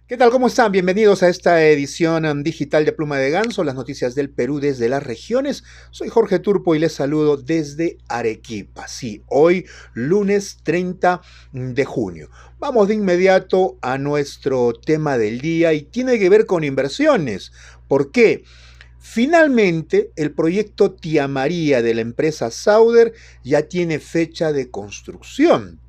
¿Qué tal? ¿Cómo están? Bienvenidos a esta edición digital de Pluma de Ganso, las noticias del Perú desde las regiones. Soy Jorge Turpo y les saludo desde Arequipa. Sí, hoy lunes 30 de junio. Vamos de inmediato a nuestro tema del día y tiene que ver con inversiones. ¿Por qué? Finalmente, el proyecto Tía María de la empresa Sauder ya tiene fecha de construcción.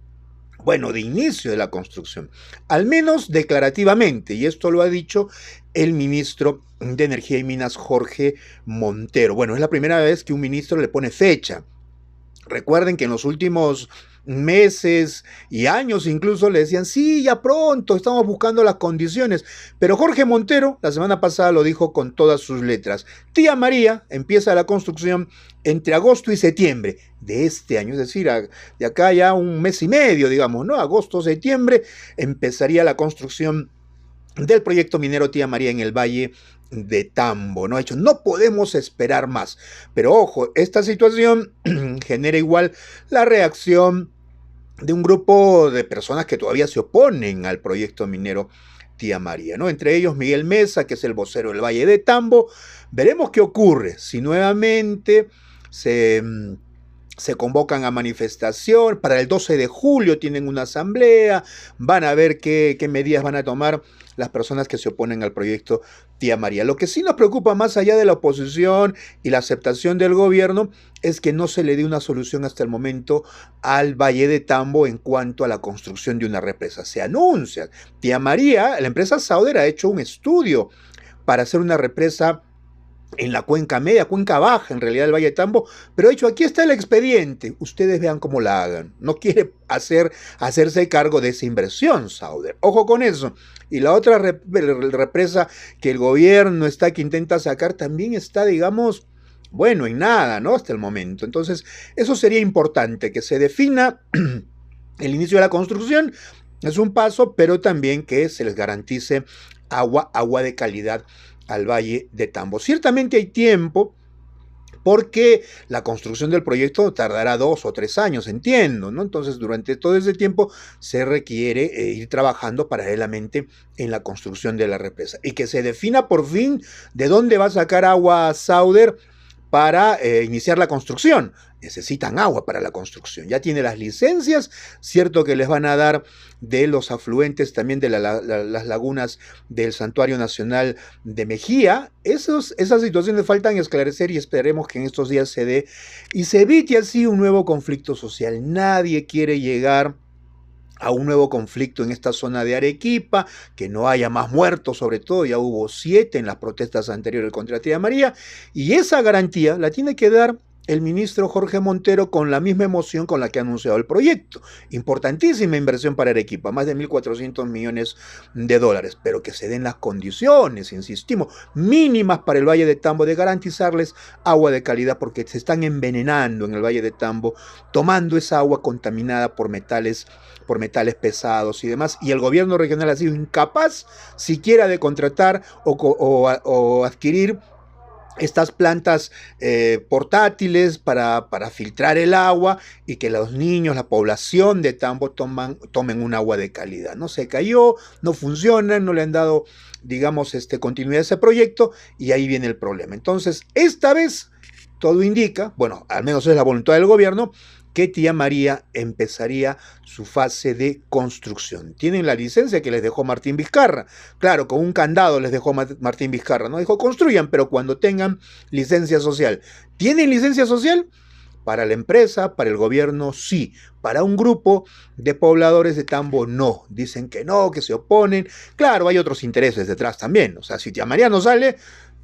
Bueno, de inicio de la construcción, al menos declarativamente, y esto lo ha dicho el ministro de Energía y Minas, Jorge Montero. Bueno, es la primera vez que un ministro le pone fecha. Recuerden que en los últimos meses y años incluso le decían, sí, ya pronto, estamos buscando las condiciones. Pero Jorge Montero la semana pasada lo dijo con todas sus letras. Tía María empieza la construcción entre agosto y septiembre de este año, es decir, de acá ya un mes y medio, digamos, ¿no? Agosto, septiembre empezaría la construcción del proyecto minero Tía María en el Valle de Tambo, ¿no? Ha dicho, no podemos esperar más. Pero ojo, esta situación genera igual la reacción de un grupo de personas que todavía se oponen al proyecto minero Tía María, ¿no? Entre ellos Miguel Mesa, que es el vocero del Valle de Tambo. Veremos qué ocurre si nuevamente se convocan a manifestación. Para el 12 de julio tienen una asamblea, van a ver qué medidas van a tomar las personas que se oponen al proyecto Tía María. Lo que sí nos preocupa más allá de la oposición y la aceptación del gobierno es que no se le dé una solución hasta el momento al Valle de Tambo en cuanto a la construcción de una represa. Se anuncia. Tía María, la empresa Sauder ha hecho un estudio para hacer una represa en la cuenca media, cuenca baja, en realidad, del Valle de Tambo, pero ha dicho, aquí está el expediente, ustedes vean cómo la hagan. No quiere hacerse cargo de esa inversión, Sauder. Ojo con eso. Y la otra represa que el gobierno que intenta sacar también está, digamos, bueno, en nada, ¿no? Hasta el momento. Entonces, eso sería importante, que se defina el inicio de la construcción, es un paso, pero también que se les garantice agua de calidad al Valle de Tambo. Ciertamente hay tiempo, porque la construcción del proyecto tardará 2 o 3 años, entiendo, ¿no? Entonces, durante todo ese tiempo se requiere ir trabajando paralelamente en la construcción de la represa y que se defina por fin de dónde va a sacar agua Sauder para iniciar la construcción. Necesitan agua para la construcción. Ya tiene las licencias, cierto que les van a dar de los afluentes también de las lagunas del Santuario Nacional de Mejía. Esas situaciones faltan esclarecer y esperemos que en estos días se dé y se evite así un nuevo conflicto social. Nadie quiere llegar a un nuevo conflicto en esta zona de Arequipa, que no haya más muertos, sobre todo, ya hubo 7 en las protestas anteriores contra Tía María, y esa garantía la tiene que dar el ministro Jorge Montero con la misma emoción con la que ha anunciado el proyecto. Importantísima inversión para Arequipa, más de 1.400 millones de dólares, pero que se den las condiciones, insistimos, mínimas para el Valle de Tambo, de garantizarles agua de calidad, porque se están envenenando en el Valle de Tambo, tomando esa agua contaminada por metales pesados y demás, y el gobierno regional ha sido incapaz siquiera de contratar o adquirir estas plantas portátiles para filtrar el agua y que los niños, la población de Tambo tomen un agua de calidad. No se cayó, no funciona, no le han dado, digamos, continuidad a ese proyecto y ahí viene el problema. Entonces, esta vez todo indica, bueno, al menos es la voluntad del gobierno, que Tía María empezaría su fase de construcción. Tienen la licencia que les dejó Martín Vizcarra. Claro, con un candado les dejó Martín Vizcarra. No dijo construyan, pero cuando tengan licencia social. ¿Tienen licencia social? Para la empresa, para el gobierno, sí. Para un grupo de pobladores de Tambo, no. Dicen que no, que se oponen. Claro, hay otros intereses detrás también. O sea, si Tía María no sale,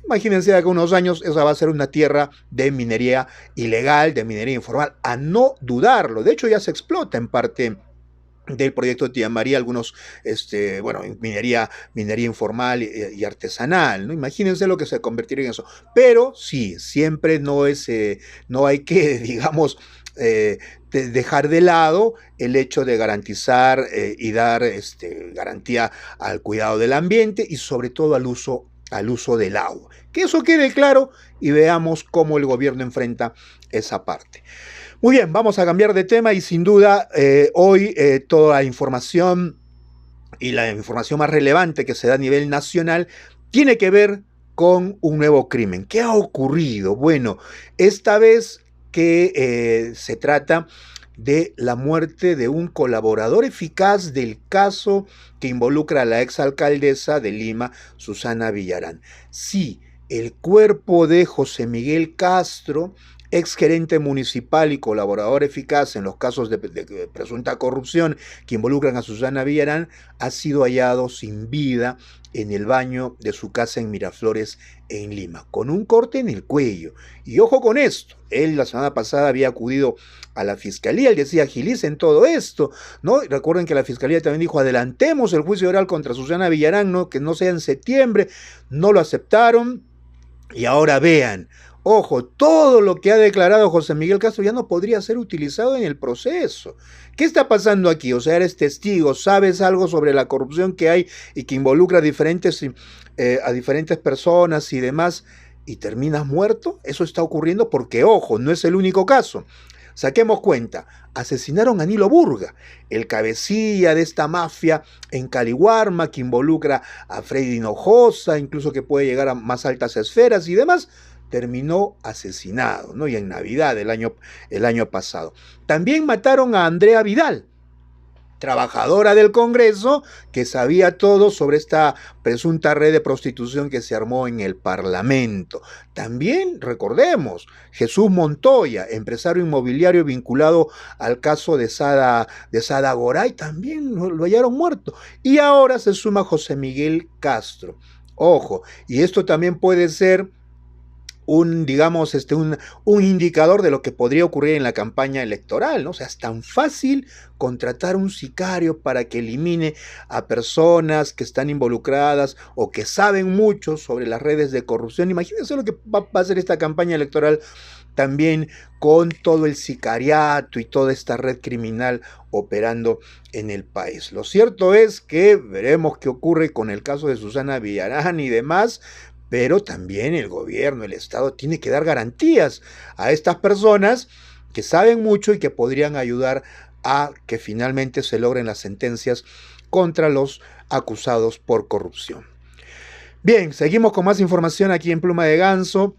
imagínense de acá unos años, esa va a ser una tierra de minería ilegal, de minería informal, a no dudarlo. De hecho, ya se explota en parte del proyecto de Tía María, algunos, minería informal y artesanal, ¿no? Imagínense lo que se convertiría en eso. Pero sí, siempre no hay que, digamos, dejar de lado el hecho de garantizar y dar garantía al cuidado del ambiente y sobre todo al uso del agua. Que eso quede claro y veamos cómo el gobierno enfrenta esa parte. Muy bien, vamos a cambiar de tema y sin duda hoy toda la información y la información más relevante que se da a nivel nacional tiene que ver con un nuevo crimen. ¿Qué ha ocurrido? Bueno, esta vez que se trata de la muerte de un colaborador eficaz del caso que involucra a la exalcaldesa de Lima, Susana Villarán. Sí, el cuerpo de José Miguel Castro, exgerente municipal y colaborador eficaz en los casos de presunta corrupción que involucran a Susana Villarán, ha sido hallado sin vida en el baño de su casa en Miraflores, en Lima, con un corte en el cuello. Y ojo con esto, él la semana pasada había acudido a la fiscalía, él decía agilicen todo esto, ¿no? Recuerden que la fiscalía también dijo adelantemos el juicio oral contra Susana Villarán, ¿no? Que no sea en septiembre, no lo aceptaron. Y ahora vean, ojo, todo lo que ha declarado José Miguel Castro ya no podría ser utilizado en el proceso. ¿Qué está pasando aquí? O sea, eres testigo, sabes algo sobre la corrupción que hay y que involucra a diferentes personas y demás, y terminas muerto. Eso está ocurriendo porque, ojo, no es el único caso. Saquemos cuenta, asesinaron a Nilo Burga, el cabecilla de esta mafia en Caliwarma que involucra a Freddy Hinojosa, incluso que puede llegar a más altas esferas y demás, terminó asesinado, ¿no? Y en Navidad el año pasado. También mataron a Andrea Vidal, trabajadora del Congreso, que sabía todo sobre esta presunta red de prostitución que se armó en el Parlamento. También, recordemos, Jesús Montoya, empresario inmobiliario vinculado al caso de Sada Goray, también lo hallaron muerto. Y ahora se suma José Miguel Castro. Ojo, y esto también puede ser digamos, un indicador de lo que podría ocurrir en la campaña electoral, ¿no? O sea, es tan fácil contratar un sicario para que elimine a personas que están involucradas o que saben mucho sobre las redes de corrupción. Imagínense lo que va a hacer esta campaña electoral también con todo el sicariato y toda esta red criminal operando en el país. Lo cierto es que veremos qué ocurre con el caso de Susana Villarán y demás, pero también el gobierno, el Estado, tiene que dar garantías a estas personas que saben mucho y que podrían ayudar a que finalmente se logren las sentencias contra los acusados por corrupción. Bien, seguimos con más información aquí en Pluma de Ganso.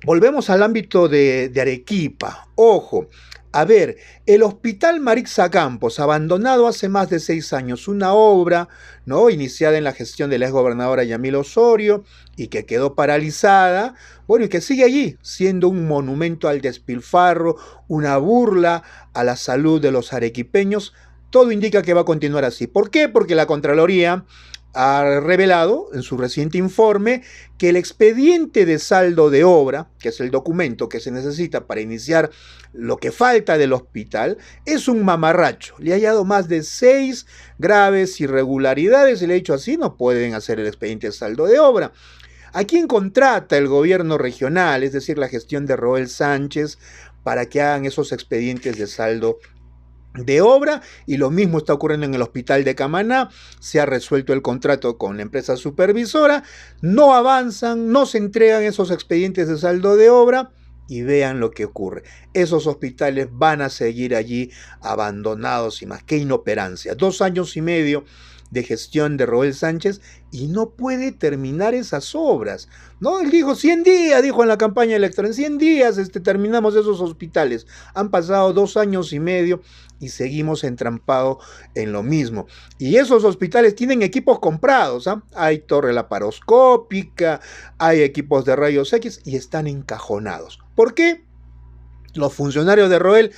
Volvemos al ámbito de Arequipa. Ojo, a ver, el Hospital Marixa Campos, abandonado hace más de 6 años, una obra, ¿no?, iniciada en la gestión de la exgobernadora Yamil Osorio y que quedó paralizada, bueno, y que sigue allí, siendo un monumento al despilfarro, una burla a la salud de los arequipeños. Todo indica que va a continuar así. ¿Por qué? Porque la Contraloría ha revelado en su reciente informe que el expediente de saldo de obra, que es el documento que se necesita para iniciar lo que falta del hospital, es un mamarracho. Le ha hallado más de 6 graves irregularidades y le ha dicho así no pueden hacer el expediente de saldo de obra. ¿A quién contrata el gobierno regional, es decir, la gestión de Roel Sánchez, para que hagan esos expedientes de saldo de obra? Y lo mismo está ocurriendo en el hospital de Camaná. Se ha resuelto el contrato con la empresa supervisora, no avanzan, no se entregan esos expedientes de saldo de obra y vean lo que ocurre. Esos hospitales van a seguir allí abandonados y más. ¡Qué inoperancia! 2 años y medio de gestión de Roel Sánchez y no puede terminar esas obras, ¿no? Él dijo 100 días, dijo en la campaña electoral, en 100 días terminamos esos hospitales. Han pasado 2 años y medio y seguimos entrampados en lo mismo. Y esos hospitales tienen equipos comprados, ¿eh? Hay torre laparoscópica, hay equipos de rayos X y están encajonados. ¿Por qué? Los funcionarios de Roel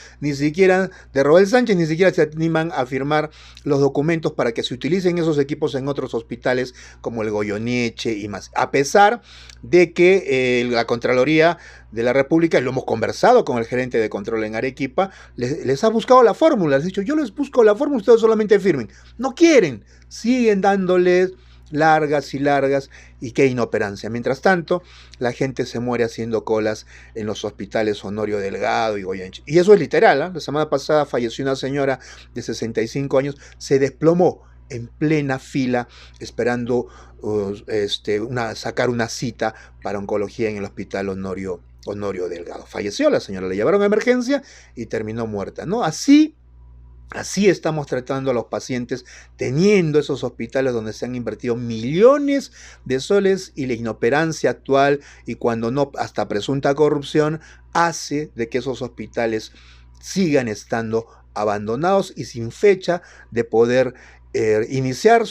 Sánchez, ni siquiera se animan a firmar los documentos para que se utilicen esos equipos en otros hospitales como el Goyeneche y más. A pesar de que la Contraloría de la República, y lo hemos conversado con el gerente de control en Arequipa, les ha buscado la fórmula. Les ha dicho, yo les busco la fórmula, ustedes solamente firmen. No quieren, siguen dándoles largas y largas, y qué inoperancia. Mientras tanto, la gente se muere haciendo colas en los hospitales Honorio Delgado y Goyeneche. Y eso es literal, ¿eh? La semana pasada falleció una señora de 65 años, se desplomó en plena fila esperando sacar una cita para oncología en el hospital Honorio Delgado. Falleció la señora, la llevaron a emergencia y terminó muerta, ¿no? Así Así estamos tratando a los pacientes, teniendo esos hospitales donde se han invertido millones de soles y la inoperancia actual y cuando no hasta presunta corrupción hace de que esos hospitales sigan estando abandonados y sin fecha de poder iniciar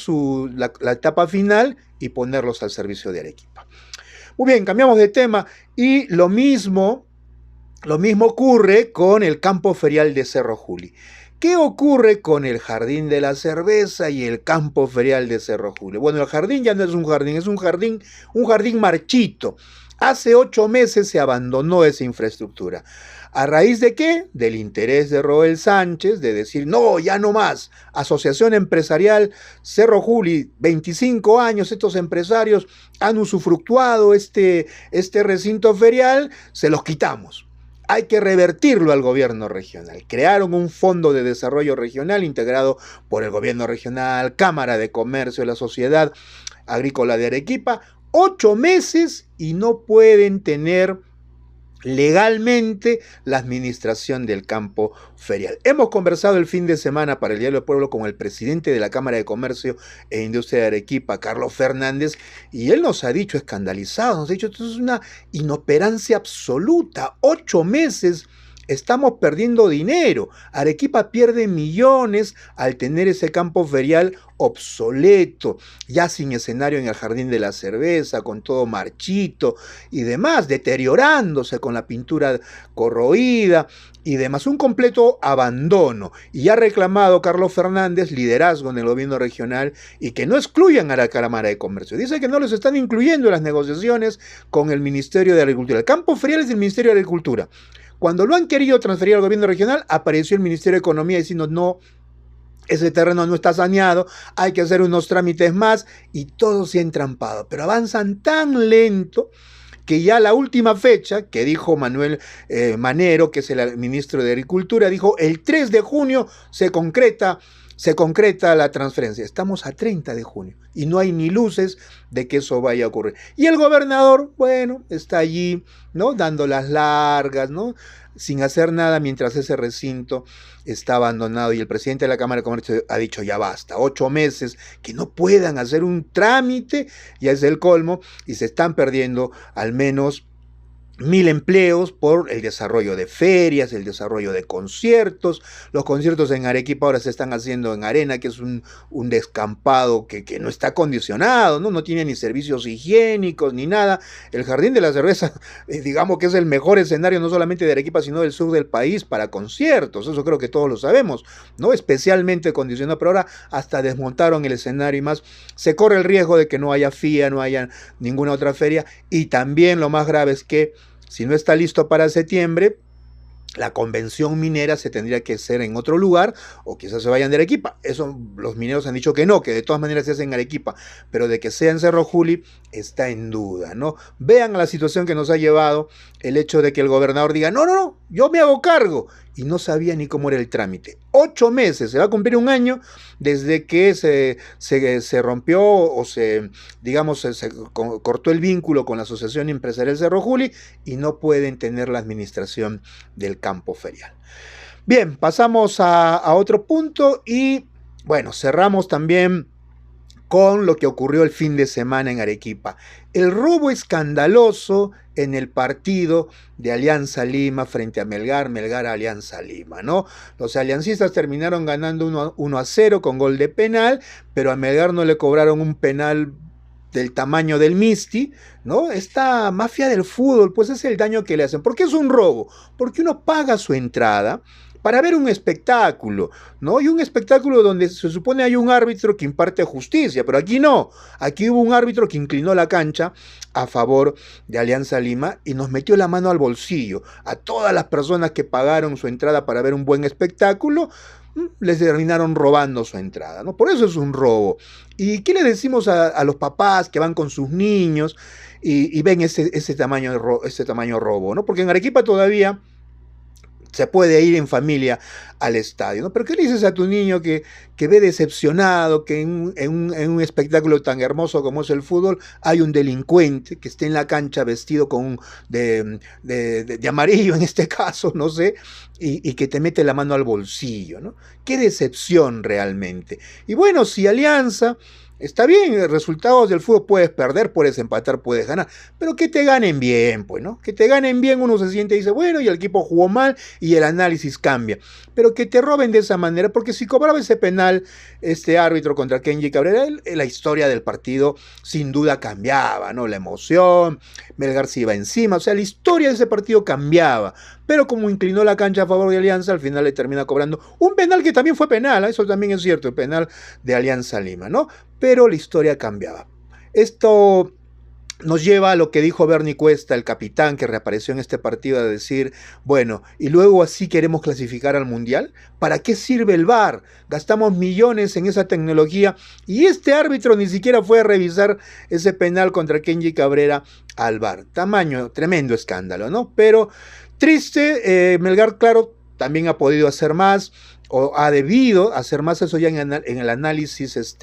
la etapa final y ponerlos al servicio de Arequipa. Muy bien, cambiamos de tema y lo mismo ocurre con el campo ferial de Cerro Juli. ¿Qué ocurre con el Jardín de la Cerveza y el campo ferial de Cerro Juli? Bueno, el jardín ya no es un jardín marchito. Hace 8 meses se abandonó esa infraestructura. ¿A raíz de qué? Del interés de Roel Sánchez de decir, no, ya no más. Asociación Empresarial Cerro Juli, 25 años, estos empresarios han usufructuado este recinto ferial, se los quitamos. Hay que revertirlo al gobierno regional. Crearon un fondo de desarrollo regional integrado por el gobierno regional, Cámara de Comercio, la Sociedad Agrícola de Arequipa. 8 meses y no pueden tener legalmente la administración del campo ferial. Hemos conversado el fin de semana para el Diario del Pueblo con el presidente de la Cámara de Comercio e Industria de Arequipa, Carlos Fernández, y él nos ha dicho, escandalizado, nos ha dicho, esto es una inoperancia absoluta, 8 meses. Estamos perdiendo dinero. Arequipa pierde millones al tener ese campo ferial obsoleto, ya sin escenario en el Jardín de la Cerveza, con todo marchito y demás, deteriorándose con la pintura corroída y demás, un completo abandono. Y ha reclamado Carlos Fernández liderazgo en el gobierno regional y que no excluyan a la Cámara de Comercio. Dice que no los están incluyendo en las negociaciones con el Ministerio de Agricultura. El campo ferial es del Ministerio de Agricultura. Cuando lo han querido transferir al gobierno regional, apareció el Ministerio de Economía diciendo no, ese terreno no está saneado, hay que hacer unos trámites más y todo se ha entrampado. Pero avanzan tan lento que ya la última fecha, que dijo Manuel Manero, que es el ministro de Agricultura, dijo el 3 de junio se concreta la transferencia. Estamos a 30 de junio y no hay ni luces de que eso vaya a ocurrir. Y el gobernador, bueno, está allí, ¿no? Dando las largas, ¿no? Sin hacer nada mientras ese recinto está abandonado y el presidente de la Cámara de Comercio ha dicho ya basta, 8 meses que no puedan hacer un trámite, ya es el colmo y se están perdiendo al menos 1,000 empleos por el desarrollo de ferias, el desarrollo de conciertos. Los conciertos en Arequipa ahora se están haciendo en arena, que es un descampado que no está acondicionado, ¿no? No tiene ni servicios higiénicos ni nada. El Jardín de la Cerveza, digamos que es el mejor escenario no solamente de Arequipa, sino del sur del país para conciertos. Eso creo que todos lo sabemos, ¿no? Especialmente acondicionado, pero ahora hasta desmontaron el escenario y más. Se corre el riesgo de que no haya FIA, no haya ninguna otra feria. Y también lo más grave es que si no está listo para septiembre, la convención minera se tendría que hacer en otro lugar o quizás se vayan de Arequipa. Eso los mineros han dicho que no, que de todas maneras se hace en Arequipa, pero de que sea en Cerro Juli está en duda, ¿no? Vean la situación que nos ha llevado el hecho de que el gobernador diga, no, yo me hago cargo, y no sabía ni cómo era el trámite. 8 meses, se va a cumplir un año desde que se rompió o se cortó el vínculo con la Asociación Empresarial Cerro Juli y no pueden tener la administración del campo ferial. Bien, pasamos a otro punto y bueno, cerramos también con lo que ocurrió el fin de semana en Arequipa. El robo escandaloso en el partido de Alianza Lima frente a Melgar a Alianza Lima, ¿no? Los aliancistas terminaron ganando 1-0 con gol de penal, pero a Melgar no le cobraron un penal del tamaño del Misti, ¿no? Esta mafia del fútbol, pues es el daño que le hacen. ¿Por qué es un robo? Porque uno paga su entrada para ver un espectáculo, ¿no? Y un espectáculo donde se supone hay un árbitro que imparte justicia, pero aquí no. Aquí hubo un árbitro que inclinó la cancha a favor de Alianza Lima y nos metió la mano al bolsillo. A todas las personas que pagaron su entrada para ver un buen espectáculo, les terminaron robando su entrada, ¿no? Por eso es un robo. ¿Y qué le decimos a los papás que van con sus niños y ven ese tamaño robo, ¿no? Porque en Arequipa todavía se puede ir en familia al estadio, ¿no? Pero ¿qué le dices a tu niño que ve decepcionado que en un espectáculo tan hermoso como es el fútbol hay un delincuente que esté en la cancha vestido con de amarillo en este caso, no sé, y que te mete la mano al bolsillo, ¿no? Qué decepción realmente. Y bueno, si Alianza... Está bien, resultados del fútbol puedes perder, puedes empatar, puedes ganar, pero que te ganen bien, pues, ¿no? Que te ganen bien, uno se siente y dice, bueno, y el equipo jugó mal y el análisis cambia. Pero que te roben de esa manera, porque si cobraba ese penal este árbitro contra Kenji Cabrera, la historia del partido sin duda cambiaba, ¿no? La emoción, Melgar se iba encima, o sea, la historia de ese partido cambiaba. Pero como inclinó la cancha a favor de Alianza, al final le termina cobrando un penal que también fue penal, ¿eh? Eso también es cierto, el penal de Alianza Lima, ¿no? Pero la historia cambiaba. Esto nos lleva a lo que dijo Bernie Cuesta, el capitán que reapareció en este partido, a decir, bueno, y luego así queremos clasificar al Mundial. ¿Para qué sirve el VAR? Gastamos millones en esa tecnología y este árbitro ni siquiera fue a revisar ese penal contra Kenji Cabrera al VAR. Tamaño, tremendo escándalo, ¿no? Pero triste, Melgar, claro, también ha podido hacer más, o ha debido hacer más, eso ya en el análisis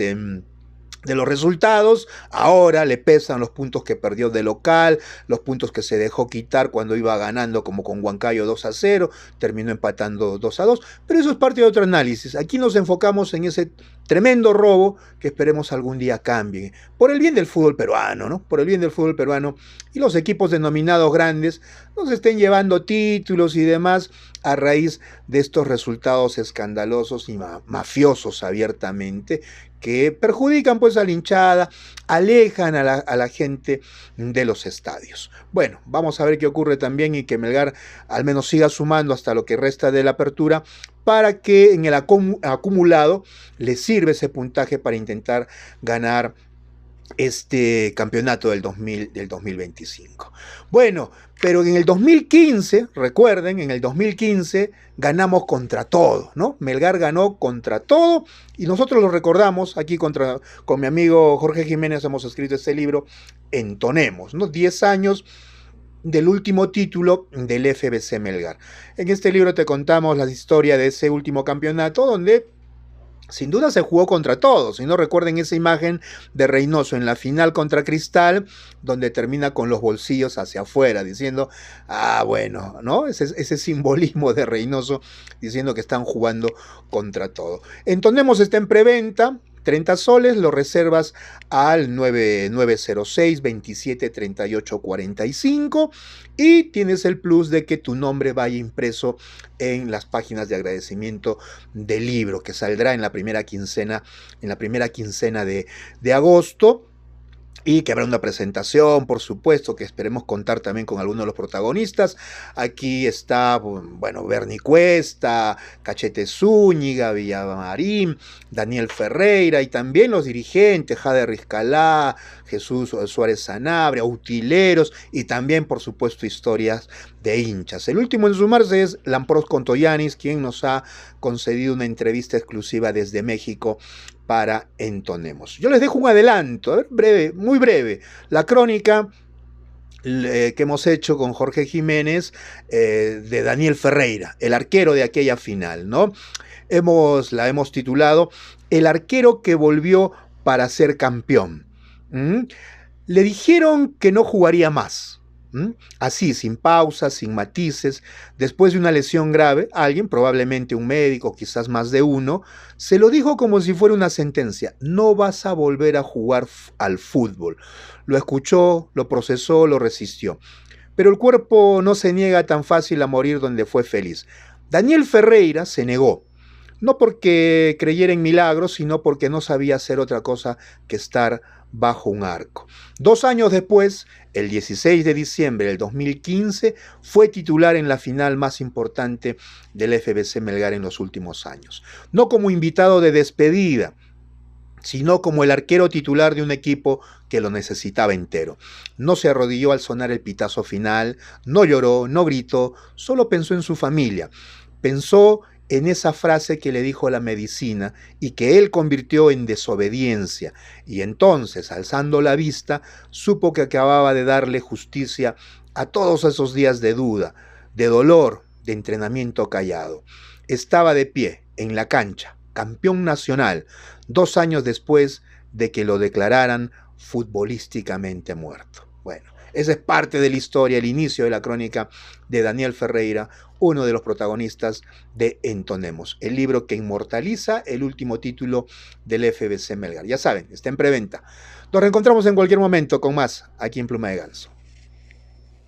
de los resultados. Ahora le pesan los puntos que perdió de local, los puntos que se dejó quitar cuando iba ganando, como con Huancayo 2-0, terminó empatando 2-2, pero eso es parte de otro análisis. Aquí nos enfocamos en ese tremendo robo que esperemos algún día cambie, por el bien del fútbol peruano, ¿no? Por el bien del fútbol peruano, y los equipos denominados grandes nos estén llevando títulos y demás a raíz de estos resultados escandalosos y mafiosos abiertamente, que perjudican pues a la hinchada, alejan a la gente de los estadios. Bueno, vamos a ver qué ocurre también y que Melgar al menos siga sumando hasta lo que resta de la apertura, para que en el acumulado le sirva ese puntaje para intentar ganar este campeonato del 2025. Bueno, pero en el 2015, recuerden, en el 2015 ganamos contra todo, ¿no? Melgar ganó contra todo y nosotros lo recordamos aquí con mi amigo Jorge Jiménez, hemos escrito este libro, Entonemos, ¿no? 10 años del último título del FBC Melgar. En este libro te contamos la historia de ese último campeonato donde sin duda se jugó contra todos. Si no, recuerden esa imagen de Reynoso en la final contra Cristal, donde termina con los bolsillos hacia afuera, diciendo, bueno, ¿no? Ese simbolismo de Reynoso diciendo que están jugando contra todo. Entonemos está en preventa, 30 soles, lo reservas al 9906 27 38 45 y tienes el plus de que tu nombre vaya impreso en las páginas de agradecimiento del libro, que saldrá en la primera quincena de agosto. Y que habrá una presentación, por supuesto, que esperemos contar también con algunos de los protagonistas. Aquí está, bueno, Bernie Cuesta, Cachete Zúñiga, Villamarín, Daniel Ferreira y también los dirigentes, Jade Rizcalá, Jesús Suárez Sanabria, utileros y también, por supuesto, historias de hinchas. El último en sumarse es Lampros Contoyanis, quien nos ha concedido una entrevista exclusiva desde México para Entonemos. Yo les dejo un adelanto, a ver, breve, muy breve, la crónica que hemos hecho con Jorge Jiménez de Daniel Ferreira, el arquero de aquella final, ¿no? La hemos titulado El arquero que volvió para ser campeón. Le dijeron que no jugaría más. Así, sin pausas, sin matices, después de una lesión grave, alguien, probablemente un médico, quizás más de uno, se lo dijo como si fuera una sentencia: no vas a volver a jugar al fútbol. Lo escuchó, lo procesó, lo resistió. Pero el cuerpo no se niega tan fácil a morir donde fue feliz. Daniel Ferreira se negó, no porque creyera en milagros, sino porque no sabía hacer otra cosa que estar bajo un arco. 2 años después, el 16 de diciembre del 2015, fue titular en la final más importante del FBC Melgar en los últimos años. No como invitado de despedida, sino como el arquero titular de un equipo que lo necesitaba entero. No se arrodilló al sonar el pitazo final, no lloró, no gritó, solo pensó en su familia. Pensó en esa frase que le dijo la medicina y que él convirtió en desobediencia, y entonces, alzando la vista, supo que acababa de darle justicia a todos esos días de duda, de dolor, de entrenamiento callado. Estaba de pie en la cancha, campeón nacional, 2 años después de que lo declararan futbolísticamente muerto. Bueno, esa es parte de la historia, el inicio de la crónica de Daniel Ferreira, uno de los protagonistas de Entonemos, el libro que inmortaliza el último título del FBC Melgar. Ya saben, está en preventa. Nos reencontramos en cualquier momento con más aquí en Pluma de Ganso.